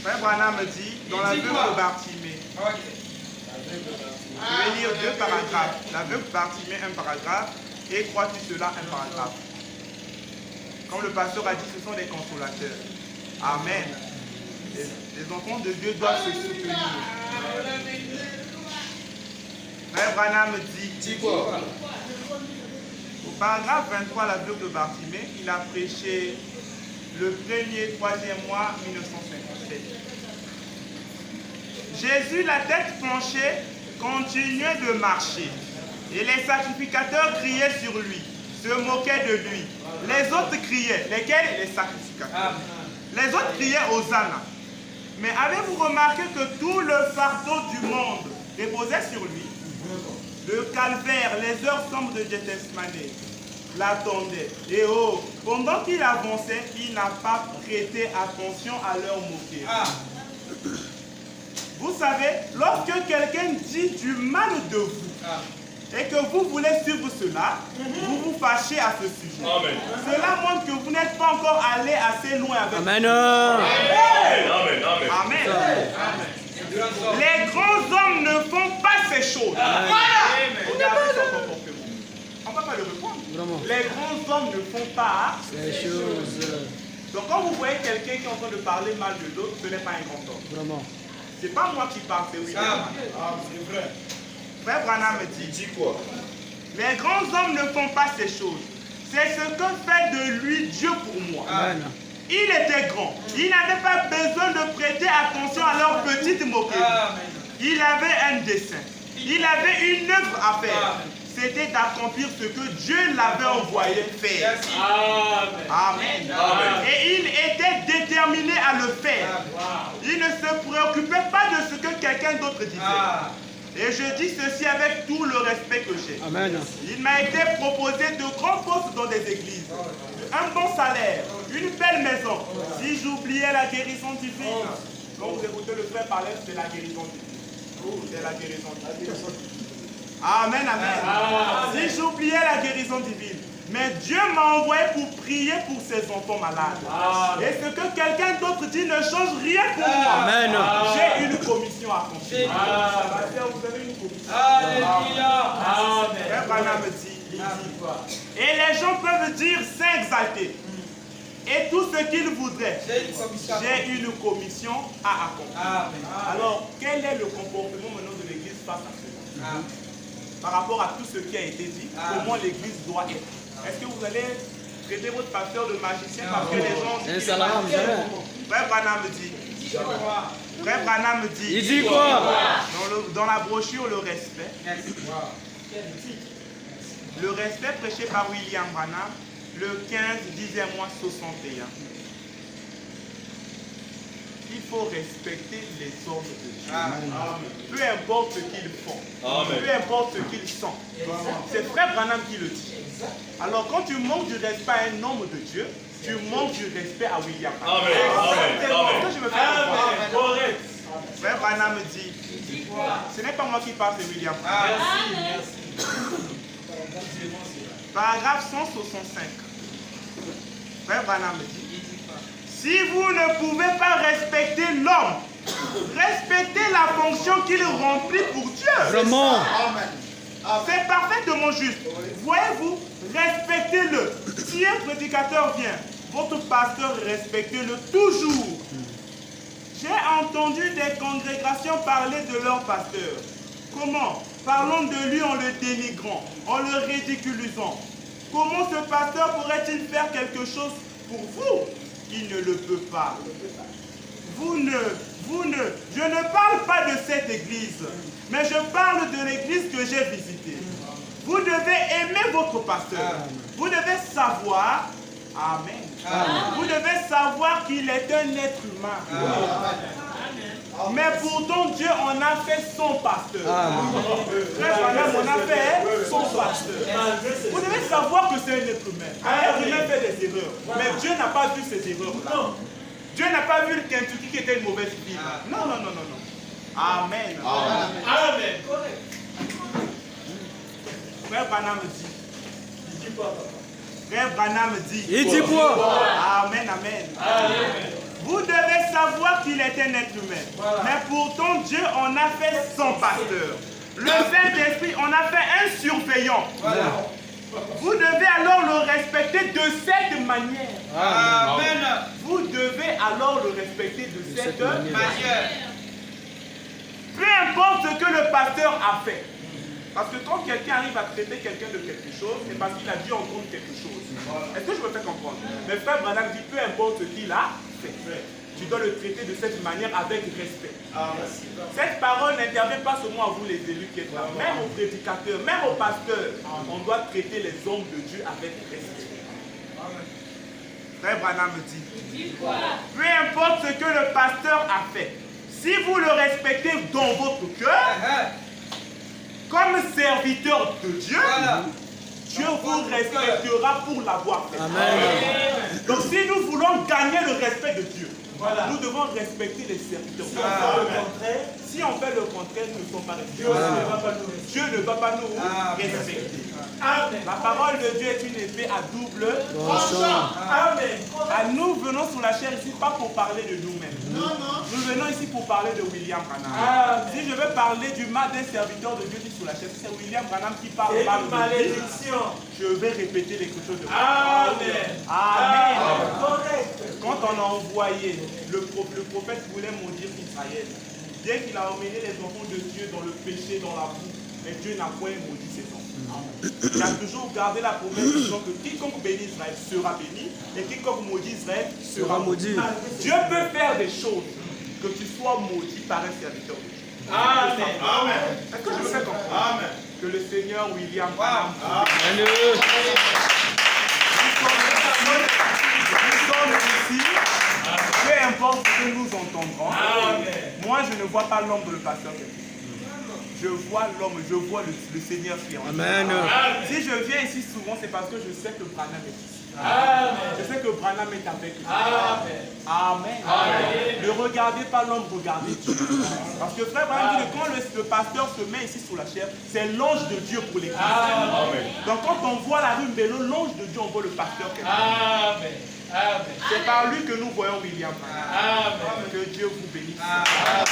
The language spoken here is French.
Frère Branham me dit, dans l'aveugle de Bartimée, je vais lire 2 paragraphes. L'aveugle Bartimée, un paragraphe, et crois-tu cela, un paragraphe. Comme le pasteur a dit, ce sont des consolateurs. Amen. Les enfants de Dieu doivent se soutenir. Frère Branham dit quoi? Au paragraphe 23, l'aveugle de Bartimée, il a prêché le 1er, 3e mois 1957. Jésus, la tête penchée, continuait de marcher. Et les sacrificateurs criaient sur lui, se moquaient de lui. Les autres criaient. Lesquels? Les sacrificateurs. Les autres criaient Hosanna. Mais avez-vous remarqué que tout le fardeau du monde reposait sur lui? Le calvaire, les heures sombres de Gethsemane l'attendaient. Et oh, pendant qu'il avançait, il n'a pas prêté attention à leur moquerie. Vous savez, lorsque quelqu'un dit du mal de vous, et que vous voulez suivre cela, vous vous fâchez à ce sujet. Amen. Cela montre que vous n'êtes pas encore allé assez loin avec Amen. Dieu. Amen. Amen. Les grands hommes ne font pas ces choses. Regardez son comportement. On ne va pas le répondre. Vraiment. Les grands hommes ne font pas Ces choses. Donc quand vous voyez quelqu'un qui est en train de parler mal de l'autre, ce n'est pas un grand homme. Vraiment. Ce n'est pas moi qui parle, c'est William. C'est vrai. Frère Branham me dit quoi? Les grands hommes ne font pas ces choses. C'est ce que fait de lui Dieu pour moi. Amen. Il était grand. Il n'avait pas besoin de prêter attention à leurs petites moqueries. Il avait un dessein. Il avait une œuvre à faire. C'était d'accomplir ce que Dieu l'avait envoyé faire. Amen. Amen. Et il était déterminé à le faire. Il ne se préoccupait pas de ce que quelqu'un d'autre disait. Et je dis ceci avec tout le respect que j'ai. Amen. Il m'a été proposé de grands postes dans des églises, un bon salaire, une belle maison. Si j'oubliais la guérison divine, quand vous écoutez le frère parler, c'est la guérison divine. C'est la guérison divine. Amen, amen. Si j'oubliais la guérison divine, mais Dieu m'a envoyé pour prier pour ses enfants malades. Et ce que quelqu'un d'autre dit ne change rien pour moi. Amen. J'ai une commission à accomplir. Vous avez une commission. Alléluia. Frère Branham me dit, et les gens peuvent dire Saint exalté. Et tout ce qu'ils voudraient. J'ai une commission à accomplir. Alors, quel est le comportement maintenant de l'Église face à cela? Par rapport à tout ce qui a été dit, comment l'Église doit être. Est-ce que vous allez traiter votre pasteur de magicien parce que les gens... C'est un salam, Frère Branham me dit. Frère Branham me dit. Il dit quoi? Dans la brochure, le respect. Le respect prêché par William Branham, le 15, 10e mois 61. Il faut respecter les ordres de Dieu. Peu importe ce qu'ils font, peu importe ce qu'ils sont. C'est Frère Branham qui le dit. Alors quand tu manques du respect à un homme de Dieu, tu manques du respect à William Branham. Est-ce que je me fais comprendre? Frère Branham me dit, ce n'est pas moi qui parle, c'est William Branham. Paragraphe 165. Frère Branham me dit, si vous ne pouvez pas respecter l'homme, respectez la fonction qu'il remplit pour Dieu. Vraiment. C'est parfaitement juste. Voyez-vous, respectez-le. Si un prédicateur vient, votre pasteur, respectez-le toujours. J'ai entendu des congrégations parler de leur pasteur. Comment? Parlons de lui en le dénigrant, en le ridiculisant. Comment ce pasteur pourrait-il faire quelque chose pour vous? Il ne le peut pas. Je ne parle pas de cette église, mais je parle de l'église que j'ai visitée. Vous devez aimer votre pasteur. Vous devez savoir, amen. Vous devez savoir qu'il est un être humain. Mais pourtant, Dieu en a fait son pasteur. Frère Branham, on a fait son pasteur. Vous devez savoir que c'est un être humain. Un être humain fait des erreurs. Mais Dieu n'a pas vu ces erreurs-là. Dieu n'a pas vu le Kentucky qui était une mauvaise ville. Non, non, non, non, non. Amen. Amen. Frère Branham me dit, Frère Branham dit. Il dit quoi? Amen, amen. Vous devez savoir qu'il est un être humain. Mais pourtant, Dieu en a fait son pasteur. Le Saint-Esprit en a fait un surveillant. Vous devez alors le respecter de cette manière. Amen. Vous devez alors le respecter de cette manière. Peu importe ce que le pasteur a fait. Parce que quand quelqu'un arrive à traiter quelqu'un de quelque chose, c'est parce qu'il a dû entendre quelque chose. Est-ce que je me fais comprendre? Mais frère Branham dit, peu importe ce qu'il a fait, tu dois le traiter de cette manière avec respect. Cette parole n'intervient pas seulement à vous les élus qui êtes là, même aux prédicateurs, même aux pasteurs. On doit traiter les hommes de Dieu avec respect. Frère Branham dit, peu importe ce que le pasteur a fait, si vous le respectez dans votre cœur, comme serviteur de Dieu, Dieu vous respectera pour l'avoir fait. Amen. Donc si nous voulons gagner le respect de Dieu, nous devons respecter les serviteurs. Si on fait le contraire, nous ne sommes pas respectés. Dieu ne va pas nous respecter. La parole de Dieu est une épée à double tranchant. Amen. Nous venons sur la chair ici pas pour parler de nous-mêmes. Nous venons ici pour parler de William Branham. Si je veux parler du mal d'un serviteur de Dieu sur la chair, c'est William Branham qui parle mal de malédiction. Je vais répéter l'écriture de Dieu. Amen. Amen. Quand on a envoyé, le prophète voulait maudire Israël. Bien qu'il a emmené les enfants de Dieu dans le péché, dans la boue, mais Dieu n'a point maudit ses enfants. Il a toujours gardé la promesse disant que quiconque bénit Israël sera béni et quiconque maudit Israël sera maudit. Dieu peut faire des choses que tu sois maudit par un serviteur de Dieu. Amen. Amen. Est-ce que je me fais comprendre? Amen. Que le Seigneur William Branham. Amen. Nous sommes ici. Peu importe ce que nous entendrons. Moi, je ne vois pas l'homme de le pasteur. Je vois l'homme, je vois le Seigneur qui est en nous. Amen. Si je viens ici souvent, c'est parce que je sais que Branham est ici. Amen. Je sais que Branham est avec nous. Amen. Amen. Amen. Ne regardez pas l'homme, regardez Dieu. Parce que frère Branham dit que quand le pasteur se met ici sur la chair, c'est l'ange de Dieu pour l'église. Donc quand on voit la rue Mbelo, l'ange de Dieu, on voit le pasteur. Amen. C'est par lui que nous voyons William. Amen. Que Dieu vous bénisse. Amen.